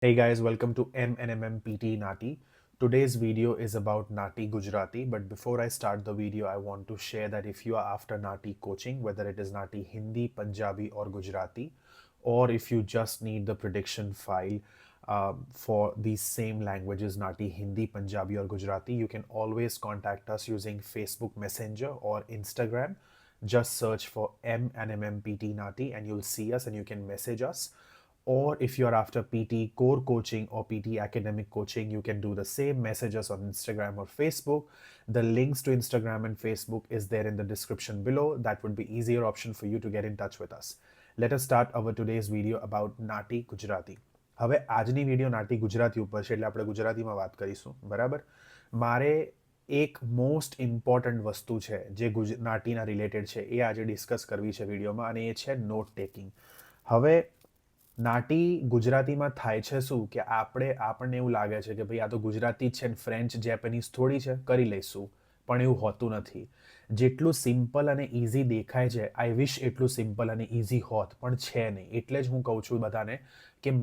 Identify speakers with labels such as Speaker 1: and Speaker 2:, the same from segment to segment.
Speaker 1: Hey guys, welcome to MNMM Nati. Today's video is about Nati Gujarati, but before I start the video, I want to share that if you are after Nati coaching, whether it is Nati Hindi, Punjabi, or Gujarati, or if you just need the prediction file for these same languages, Nati Hindi, Punjabi, or Gujarati, you can always contact us using Facebook Messenger or Instagram. Just search for MNMM Nati and you'll see us and you can message us. Or if you're after PT core coaching or PT academic coaching, you can do the same, messages on Instagram or Facebook. The links to Instagram and Facebook is there in the description below. That would be easier option for you to get in touch with us. Let us start our today's video about Nati Gujarati. હવે આજની video નાટી Gujarati ઉપર છે એટલે આપણે ગુજરાતીમાં વાત કરીશું, બરાબર? મારે એક મોસ્ટ ઇમ્પોર્ટન્ટ વસ્તુ છે જે નાટીના રિલેટેડ છે એ આજે ડિસ્કસ કરવી છે વિડીયોમાં અને એ છે નોટ ટેકિંગ. હવે નાટી ગુજરાતીમાં થાય છે શું કે આપણને એવું લાગે છે કે ભાઈ આ તો ગુજરાતી જ છે ને ફ્રેન્ચ જેપનીઝ થોડી છે, કરી લઈશું, પણ એવું હોતું નથી. જેટલું સિમ્પલ અને ઇઝી દેખાય છે, આઈ વિશ એટલું સિમ્પલ અને ઇઝી હોત, પણ છે નહીં. એટલે જ હું કહું છું બધાને કે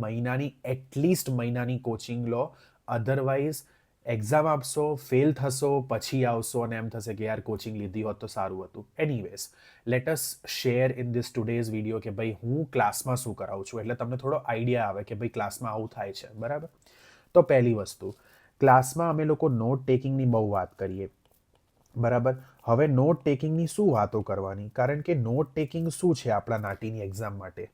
Speaker 1: એટલીસ્ટ મહિનાની કોચિંગ લો. અધરવાઇઝ એક્ઝામ આપશો, ફેલ થશો, પછી આવશો અને એમ થશે કે યાર કોચિંગ લીધી હોત તો સારું હતું. Anyways, let us share in this today's video કે ભાઈ હું ક્લાસમાં શું કરાવું છું, એટલે તમને થોડો આઈડિયા આવે કે ભાઈ ક્લાસમાં આવું થાય છે, બરાબર? તો પહેલી વસ્તુ, ક્લાસમાં અમે લોકો નોટ ટેકિંગની બહુ વાત કરીએ, બરાબર? હવે નોટ ટેકિંગની શું વાતો કરવાની, કારણ કે નોટ ટેકિંગ શું છે આપણા નાટીની એક્ઝામ માટે.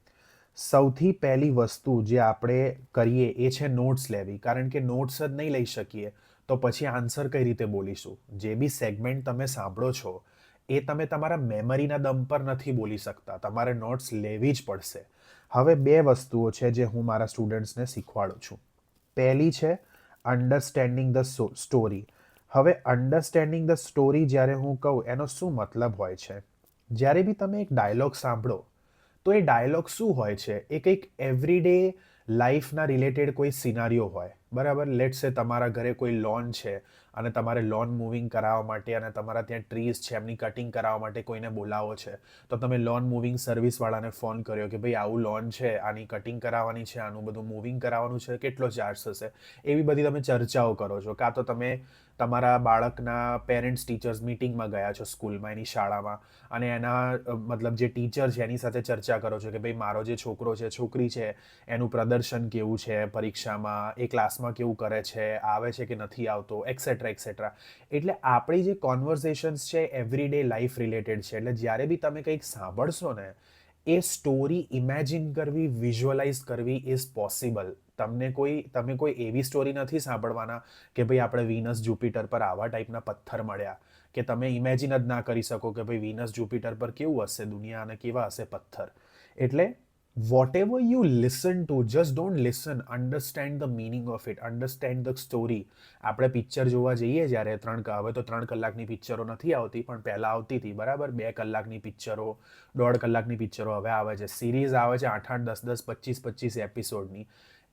Speaker 1: સૌથી પહેલી વસ્તુ જે આપણે કરીએ એ છે નોટ્સ લેવી, કારણ કે નોટ્સ જ નહીં લઈ શકીએ તો પછી આન્સર કઈ રીતે બોલીશું? જે બી સેગમેન્ટ તમે સાંભળો છો એ તમે તમારા મેમરીના દમ પર નથી બોલી શકતા, તમારે નોટ્સ લેવી જ પડશે. હવે બે વસ્તુઓ છે જે હું મારા સ્ટુડન્ટ્સને શીખવાડું છું. પહેલી છે અન્ડરસ્ટેન્ડિંગ ધ સ્ટોરી. હવે અન્ડરસ્ટેન્ડિંગ ધ સ્ટોરી જ્યારે હું કહું એનો શું મતલબ હોય છે? જ્યારે બી તમે એક ડાયલોગ સાંભળો તો એ ડાયલોગ શું હોય છે? એ કંઈક એવરીડે લાઈફના રિલેટેડ કોઈ સિનારીઓ હોય, બરાબર? લેટ્સ સે તમારા ઘરે કોઈ લોન છે અને તમારે લોન મૂવિંગ કરાવવા માટે અને તમારા ત્યાં ટ્રીઝ છે એમની કટિંગ કરાવવા માટે કોઈને બોલાવો છે, તો તમે લોન મૂવિંગ સર્વિસવાળાને ફોન કર્યો કે ભાઈ આવું લોન છે, આની કટિંગ કરાવવાની છે, આનું બધું મૂવિંગ કરાવવાનું છે, કેટલો ચાર્જ થશે? એવી બધી તમે ચર્ચાઓ કરો છો. કાં તો તમે તમારા બાળકના પેરેન્ટ્સ ટીચર્સ મિટિંગમાં ગયા છો સ્કૂલમાં, એની શાળામાં, અને એના મતલબ જે ટીચર છે એની સાથે ચર્ચા કરો છો કે ભાઈ મારો જે છોકરો છે, છોકરી છે, એનું પ્રદર્શન કેવું છે પરીક્ષામાં, એ ક્લાસમાં કેવું કરે છે, આવે છે કે નથી આવતો, એક્સેટ્રા એક્સેટ્રા. એટલે આપણી જે કોન્વર્ઝેશન્સ છે એવરીડે લાઈફ રિલેટેડ છે. એટલે જ્યારે બી તમે કંઈક સાંભળશો ને, એ સ્ટોરી ઇમેજિન કરવી, વિઝ્યુઅલાઇઝ કરવી ઇઝ પોસિબલ. તમે કોઈ એવી સ્ટોરી નથી સાંભળવાના કે ભાઈ આપણે વિનસ જુપિટર પર આવા ટાઈપના પથ્થર મળ્યા, કે તમે ઇમેજિન જ ના કરી શકો કે ભાઈ વિનસ જુપિટર પર કેવું હશે દુનિયા અને કેવા હશે પથ્થર. એટલે whatever you listen to, just don't listen, understand the meaning of it, understand the story. આપણે પિક્ચર જોવા જઈએ જ્યારે હવે તો 3 કલાકની પિક્ચરો નથી આવતી, પણ પહેલાં આવતી હતી, બરાબર? 2 કલાકની પિક્ચરો, 1.5 કલાકની પિક્ચરો હવે આવે છે, સિરીઝ આવે છે 8-8, 10-10, 25-25 એપિસોડની.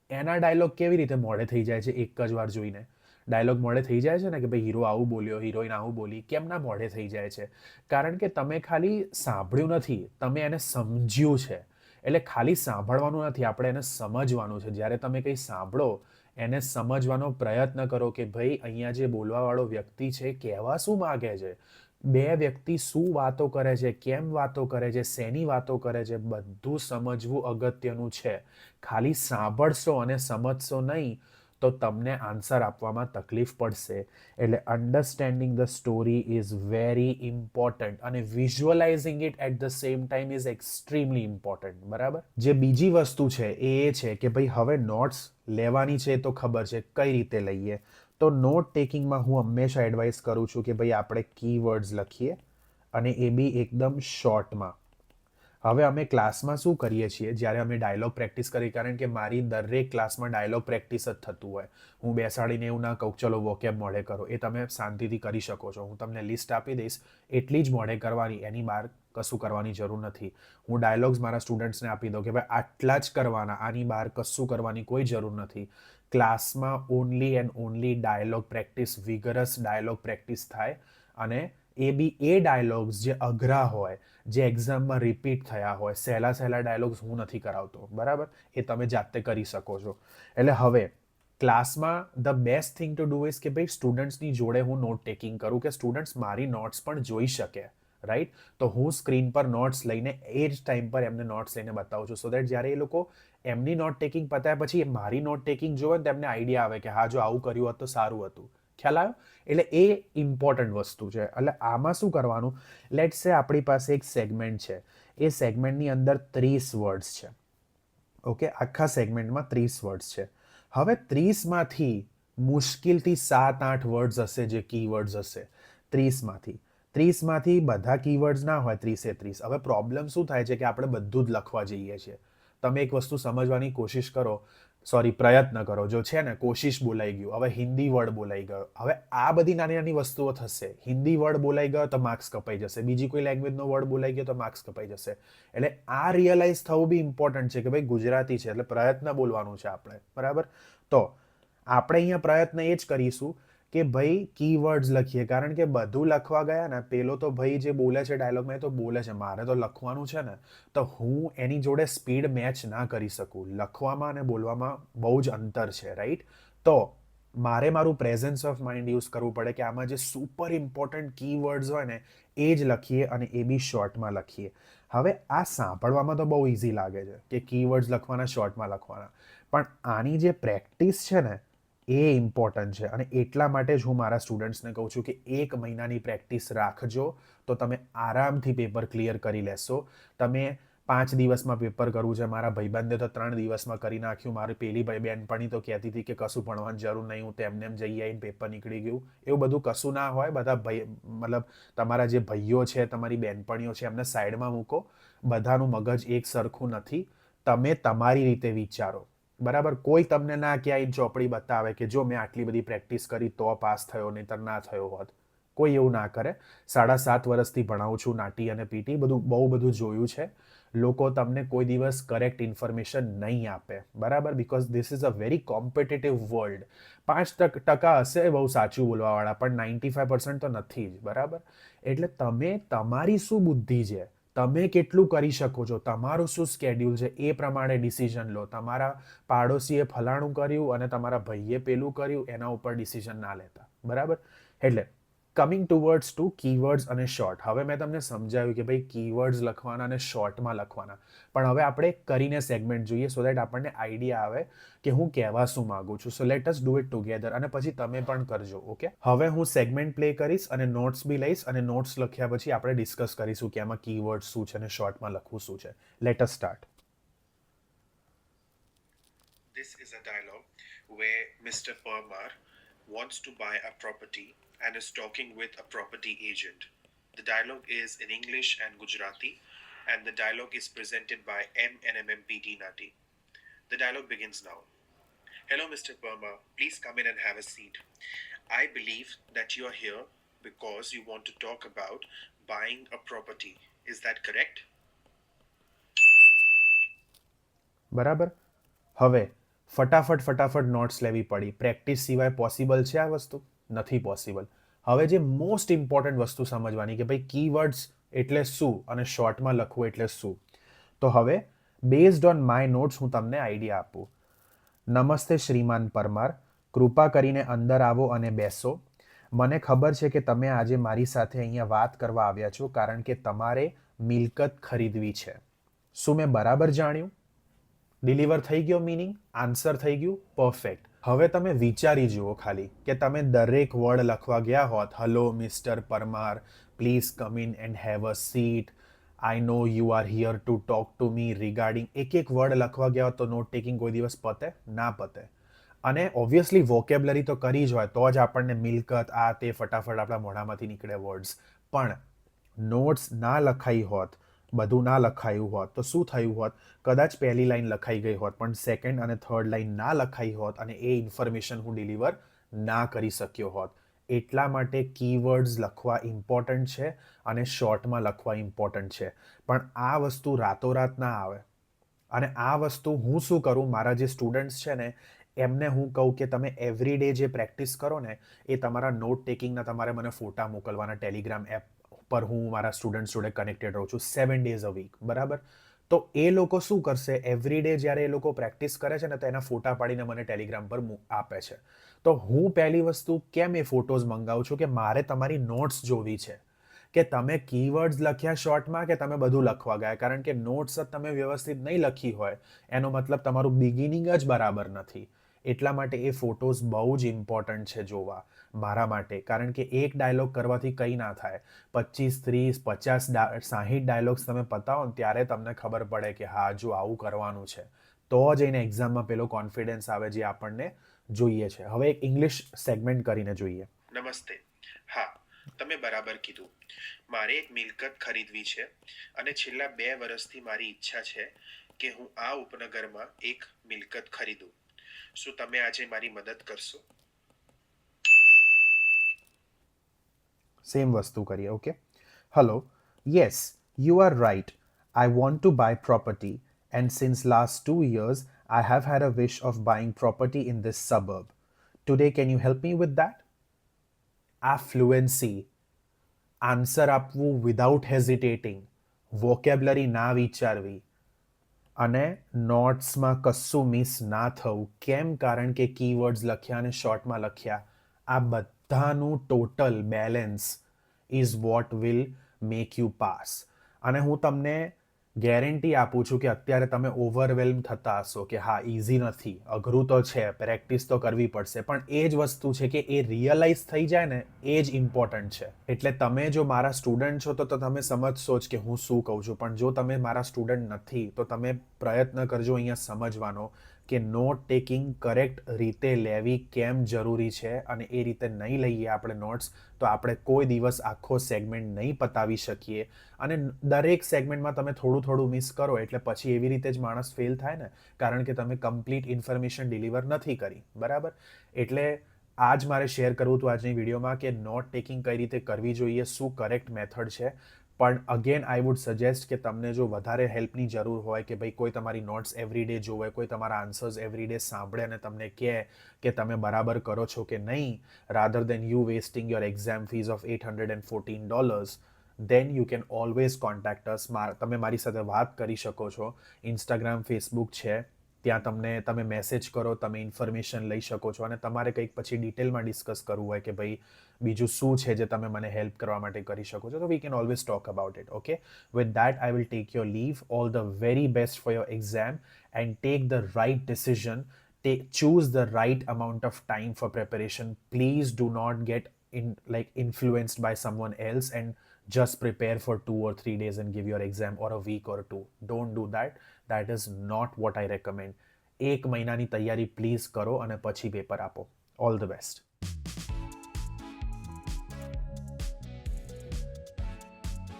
Speaker 1: એના ડાયલોગ કેવી રીતે મોડે થઈ જાય છે એક જ વાર જોઈને? ડાયલોગ મોડે થઈ જાય છે ને કે ભાઈ હીરો આવું બોલ્યો, હિરોઈન આવું બોલી, કેમ ના મોડે થઈ જાય છે? કારણ કે તમે ખાલી સાંભળ્યું નથી, તમે એને સમજ્યું છે. એટલે ખાલી સાંભળવાનું નથી, આપણે એને સમજવાનું છે. જ્યારે તમે કંઈ સાંભળો, એને સમજવાનો પ્રયત્ન કરો કે ભાઈ અહીંયા જે બોલવાવાળો વ્યક્તિ છે કહેવા શું માગે છે, બે વ્યક્તિ શું વાતો કરે છે, કેમ વાતો કરે છે, શેની વાતો કરે છે, બધું સમજવું અગત્યનું છે. ખાલી સાંભળશો અને સમજશો નહીં તો તમને આન્સર આપવામાં તકલીફ પડશે. એટલે understanding the story is very important અને visualising it at the same time is extremely important, બરાબર? જે બીજી વસ્તુ છે એ છે કે ભાઈ હવે નોટ્સ લેવાની છે તો ખબર છે કઈ રીતે લઈએ. તો નોટ ટેકિંગમાં હું હંમેશા એડવાઇસ કરું છું કે ભાઈ આપણે કીવર્ડ્સ લખીએ અને એ બી એકદમ શોર્ટમાં. હવે અમે ક્લાસમાં શું કરીએ છીએ, જ્યારે અમે ડાયલોગ પ્રેક્ટિસ કરીએ, કારણ કે મારી દરેક ક્લાસમાં ડાયલોગ પ્રેક્ટિસ જ થતું હોય. હું બેસાડીને એવું ના કહું ચલો વોકેબ મોઢે કરો, એ તમે શાંતિથી કરી શકો છો. હું તમને લિસ્ટ આપી દઈશ, એટલી જ મોઢે કરવાની, એની બહાર કશું કરવાની જરૂર નથી. હું ડાયલોગ્સ મારા સ્ટુડન્ટ્સને આપી દઉં કે ભાઈ આટલા જ કરવાના, આની બહાર કશું કરવાની કોઈ જરૂર નથી. ક્લાસમાં only and only dialogue practice, rigorous dialogue practice થાય અને એ ડાયલોગ્સ જે અઘરા હોય, જે એક્ઝામમાં રિપીટ થયા હોય, સહેલા સહેલા ડાયલોગ્સ હું નથી કરાવતો, બરાબર? એ તમે જાતે કરી શકો છો. એટલે હવે ક્લાસમાં the best thing to do is કે ભાઈ સ્ટુડન્ટ્સની જોડે હું નોટ ટેકિંગ કરું, કે સ્ટુડન્ટ્સ મારી નોટ્સ પણ જોઈ શકે, રાઈટ? તો હું સ્ક્રીન પર નોટ્સ લઈને એ જ ટાઈમ પર એમને નોટ્સ લઈને બતાવું છું, સો દેટ જ્યારે એ લોકો એમની નોટ ટેકિંગ પત્યા પછી મારી નોટ ટેકિંગ જોવે ને તેમને આઈડિયા આવે કે હા જો આવું કર્યું હોત તો સારું હતું. ખ્યાલ આવ્યો? એટલે એ ઇમ્પોર્ટન્ટ વસ્તુ છે. એટલે આમાં શું કરવાનું, લેટ્સ સે આપણી પાસે એક સેગમેન્ટ છે, એ સેગમેન્ટની અંદર 30 વર્ડ્સ છે. ઓકે, આખા સેગમેન્ટમાં 30 વર્ડ્સ છે. હવે 30માંથી મુશ્કેલથી 7-8 વર્ડ્સ હશે જે કીવર્ડ્સ હશે. 30માંથી બધા કીવર્ડ્સ ના હોય 30-30. હવે પ્રોબ્લેમ શું થાય છે કે આપણે બધું જ લખવા જઈએ છીએ. તમે એક વસ્તુ સમજવાની કોશિશ કરો, પ્રયત્ન કરો. જો છે ને કોશિશ બોલાઈ ગયું, હવે હિન્દી વર્ડ બોલાઈ ગયો. હવે આ બધી નાની નાની વસ્તુઓ થશે. હિન્દી વર્ડ બોલાઈ ગયો તો માર્ક્સ કપાઈ જશે, બીજી કોઈ લેંગ્વેજનો વર્ડ બોલાઈ ગયો તો માર્ક્સ કપાઈ જશે. એટલે આ રિયલાઇઝ થવું બી ઇમ્પોર્ટન્ટ છે કે ભાઈ ગુજરાતી છે એટલે પ્રયત્ન બોલવાનું છે આપણે, બરાબર? તો આપણે અહીંયા પ્રયત્ન એ જ કરીશું કે ભાઈ કીવર્ડ્સ લખીએ, કારણ કે બધું લખવા ગયા ને પેલો તો ભાઈ જે બોલે છે ડાયલોગમાં એ તો બોલે છે, મારે તો લખવાનું છે ને, તો હું એની જોડે સ્પીડ મેચ ના કરી શકું. લખવામાં અને બોલવામાં બહુ જ અંતર છે, રાઈટ? તો મારે મારું પ્રેઝન્સ ઓફ માઇન્ડ યુઝ કરવું પડે કે આમાં જે સુપર ઇમ્પોર્ટન્ટ કીવર્ડ્સ હોય ને એ જ લખીએ અને એ બી શોર્ટમાં લખીએ. હવે આ સાંભળવામાં તો બહુ ઇઝી લાગે છે કે કીવર્ડ્સ લખવાના શોર્ટમાં લખવાના, પણ આની જે પ્રેક્ટિસ છે ને એ ઇમ્પોર્ટન્ટ છે. અને એટલા માટે જ હું મારા સ્ટુડન્ટ્સને કહું છું કે 1 મહિનાની પ્રેક્ટિસ રાખજો તો તમે આરામથી પેપર ક્લિયર કરી લેશો. તમે 5 દિવસમાં પેપર કરવું છે, મારા ભાઈબંધે તો 3 દિવસમાં કરી નાખ્યું, મારી પેલી બેનપણી તો કહેતી હતી કે કશું ભણવાની જરૂર નહીં, હું તેમને એમ જઈ આવીને પેપર નીકળી ગયું. એવું બધું કશું ના હોય. બધા ભાઈ મતલબ તમારા જે ભાઈઓ છે, તમારી બેનપણીઓ છે, એમને સાઈડમાં મૂકો. બધાનું મગજ એક સરખું નથી. તમે તમારી રીતે વિચારો, બરાબર? કોઈ તમને ના ક્યાંય ચોપડી બતાવે કે જો મેં આટલી બધી પ્રેક્ટિસ કરી તો પાસ થયો, નહીંતર ના થયો હોત. કોઈ એવું ના કરે. 7.5 વર્ષથી ભણાવું છું નાટી અને પીટી, બહુ બધું જોયું છે. લોકો તમને કોઈ દિવસ કરેક્ટ ઇન્ફોર્મેશન નહીં આપે, બરાબર? Because this is a very competitive world. 5% હશે બહુ સાચું બોલવાવાળા, પણ 95% તો નથી જ, બરાબર? એટલે તમે તમારી શું બુદ્ધિ છે, તમે કેટલું કરી શકો છો, તમારું શું સ્કેડ્યુલ છે, એ પ્રમાણે ડિસિઝન લો. તમારા પાડોશીએ ફલાણું કર્યું અને તમારા ભાઈએ પેલું કર્યું એના ઉપર ડિસિઝન ના લેતા, બરાબર? એટલે કમિંગ ટુવર્ડ્સ ટુ કીવર્ડ્સ અને શોર્ટ. હવે મેં તમને સમજાવ્યું કે ભાઈ કીવર્ડ્સ લખવાના અને શોર્ટમાં લખવાના, પણ હવે આપણે કરીને સેગમેન્ટ જોઈએ સો દેટ આપણને આઈડિયા આવે કે હું કહેવા શું માંગુ છું. So let us do it together અને પછી તમે પણ કરજો, ઓકે? હવે હું સેગમેન્ટ પ્લે કરીશ અને નોટ્સ બી લઈશ, અને નોટ્સ લખ્યા પછી આપણે ડિસ્કસ કરીશું કે આમાં કીવર્ડ્સ શું છે અને શોર્ટમાં લખવું શું છે. Let us start. This is a dialogue where Mr. Parmar wants to buy a property and is talking with a property agent. The dialogue is in English and Gujarati, and the dialogue is presented by MNMMPT Nati. The dialogue begins now. Hello, Mr. Parmar. Please come in and have a seat. I believe that you are here because you want to talk about buying a property. Is that correct? બરાબર. હવે ફટાફટ notes લેવી પડી. Practice સિવાય possible છે આ વસ્તુ? નથી પોસિબલ. હવે જે મોસ્ટ ઇમ્પોર્ટન્ટ વસ્તુ સમજવાની કે ભાઈ કીવર્ડ્સ એટલે શું અને શોર્ટમાં લખવું એટલે શું. તો હવે બેઝડ ઓન માય નોટ્સ હું તમને આઈડિયા આપું. નમસ્તે શ્રીમાન પરમાર, કૃપા કરીને અંદર આવો અને બેસો. મને ખબર છે કે તમે આજે મારી સાથે અહીંયા વાત કરવા આવ્યા છો કારણ કે તમારે મિલકત ખરીદવી છે. શું મેં બરાબર જાણ્યું? ડિલિવર થઈ ગયો મિનિંગ? આન્સર થઈ ગયું? પરફેક્ટ. હવે તમે વિચારી જુઓ ખાલી કે તમે દરેક વર્ડ લખવા ગયા હોત, hello mister Parmar, please come in and have a seat, I know you are here to talk to me regarding. એક વર્ડ લખવા ગયા હોત તો નોટ ટેકિંગ કોઈ દિવસ પતે? ના પતે. અને ઓબ્વિયસલી વોકેબ્લરી તો કરી જ હોય તો જ આપણને મિલકત આ તે ફટાફટ આપણા મોઢામાંથી નીકળે વર્ડ્સ. પણ નોટ્સ ના લખાઈ હોત, બધું ના લખાયું હોત તો શું થયું હોત? કદાચ પહેલી લાઈન લખાઈ ગઈ હોત પણ સેકન્ડ અને થર્ડ લાઈન ના લખાઈ હોત અને એ ઇન્ફોર્મેશન હું ડિલિવર ના કરી શક્યો હોત. એટલા માટે કીવર્ડ્સ લખવા ઇમ્પોર્ટન્ટ છે અને શોર્ટમાં લખવા ઇમ્પોર્ટન્ટ છે. પણ આ વસ્તુ રાતોરાત ના આવે. અને આ વસ્તુ હું શું કરું, મારા જે સ્ટુડન્ટ્સ છે ને એમને હું કહું કે તમે એવરી ડે જે પ્રેક્ટિસ કરો ને એ તમારા નોટ ટેકિંગના તમારે મને ફોટા મોકલવાના ટેલિગ્રામ એપ પર. હું મારા સ્ટુડન્ટ્સ જોડે કનેક્ટેડ રહું છું 7 days a week, બરાબર? તો એ લોકો શું કરશે, એવરી ડે જ્યારે એ લોકો પ્રેક્ટિસ કરે છે ને તો એના ફોટા પાડીને મને ટેલિગ્રામ પર આપે છે. તો હું પહેલી વસ્તુ કેમ એ ફોટોઝ મંગાવું છું કે મારે તમારી નોટ્સ જોવી છે કે તમે કીવર્ડ્સ લખ્યા શોર્ટમાં કે તમે બધું લખવા ગયા. કારણ કે નોટ્સ જ તમે વ્યવસ્થિત નહીં લખી હોય એનો મતલબ તમારું બિગિનિંગ જ બરાબર નથી. એટલા માટે એ ફોટોઝ બહુ જ ઇમ્પોર્ટન્ટ છે જોવા મારા માટે. કારણ કે એક ડાયલોગ કરવાથી કંઈ ના થાય. 25, 30, 50, 60 ડાયલોગ્સ તમે પતાવો ને ત્યારે તમને ખબર પડે કે હા જો આવું કરવાનું છે, તો જ એને એક્ઝામમાં પેલો કોન્ફિડન્સ આવે જે આપણને જોઈએ છે. હવે એક ઇંગ્લિશ સેગમેન્ટ કરીને જોઈએ.
Speaker 2: નમસ્તે. હા, તમે બરાબર કીધું. મારે એક મિલકત ખરીદવી છે અને છેલ્લા 2 વર્ષથી મારી ઈચ્છા છે કે હું આ ઉપનગરમાં એક મિલકત ખરીદું. શું તમે આજે મારી મદદ કરશો?
Speaker 1: સેમ વસ્તુ કરીએ. Okay, hello, yes, you are right. I want to buy property, and since last 2 years I have had a wish of buying property in this suburb. Today, can you help me with that? આ fluency, answer આપવું without હેઝિટેટિંગ, vocabulary ના વિચારવી અને નોટ્સમાં કશું miss ના થવું. કેમ? કારણ કે કીવર્ડ્સ લખ્યા અને શોર્ટમાં લખ્યા. આ બધાનું total balance is what will make you pass. અને હું તમને ગેરંટી આપું છું કે અત્યારે તમે ઓવરવેલ્મ થતા હશો કે હા ઇઝી નથી, અઘરું તો છે, પ્રેક્ટિસ તો કરવી પડશે. પણ એ જ વસ્તુ છે કે એ રિયલાઇઝ થઈ જાય ને એ જ ઇમ્પોર્ટન્ટ છે. એટલે તમે જો મારા સ્ટુડન્ટ છો તો તમે સમજશો જ કે હું શું કહું છું. પણ જો તમે મારા સ્ટુડન્ટ નથી તો તમે પ્રયત્ન કરજો અહીંયા સમજવાનો કે નોટ ટેકિંગ કરેક્ટ રીતે લેવી કેમ જરૂરી છે. અને એ રીતે નહીં લઈએ આપણે નોટ્સ તો આપણે કોઈ દિવસ આખો સેગમેન્ટ નહીં પતાવી શકીએ. અને દરેક સેગમેન્ટમાં તમે થોડું થોડું મિસ કરો એટલે પછી એવી રીતે જ માણસ ફેલ થાય ને, કારણ કે તમે કમ્પ્લીટ ઇન્ફોર્મેશન ડિલિવર નથી કરી, બરાબર? એટલે આ જ મારે શેર કરવું હતું આજની વિડીયોમાં કે નોટ ટેકિંગ કઈ રીતે કરવી જોઈએ, શું કરેક્ટ મેથડ છે. પણ અગેન આઈ વુડ સજેસ્ટ કે તમને જો વધારે હેલ્પની જરૂર હોય કે ભાઈ કોઈ તમારી નોટ્સ એવરી ડે જોવે, કોઈ તમારા આન્સર્સ એવરી ડે સાંભળે અને તમને કહે કે તમે બરાબર કરો છો કે નહીં, rather than you wasting your exam fees of $814, then you can always contact us. તમે મારી સાથે વાત કરી શકો છો. ઇન્સ્ટાગ્રામ, ફેસબુક છે, ત્યાં તમે મેસેજ કરો, તમે ઇન્ફોર્મેશન લઈ શકો છો. અને તમારે કંઈક પછી ડિટેલમાં ડિસ્કસ કરવું હોય કે ભાઈ બીજું શું છે જે તમે મને હેલ્પ કરવા માટે કરી શકો છો, તો we can always talk about it. Okay, with that I will take your leave. All the very best for your exam and take the right decision. Choose the right amount of time for preparation. Please do not get influenced by someone else and just prepare for 2 or 3 days and give your exam, or a week or two. Don't do that. That is not what I recommend. 1 મહિનાની તૈયારી please કરો અને પછી paper આપો. All the best.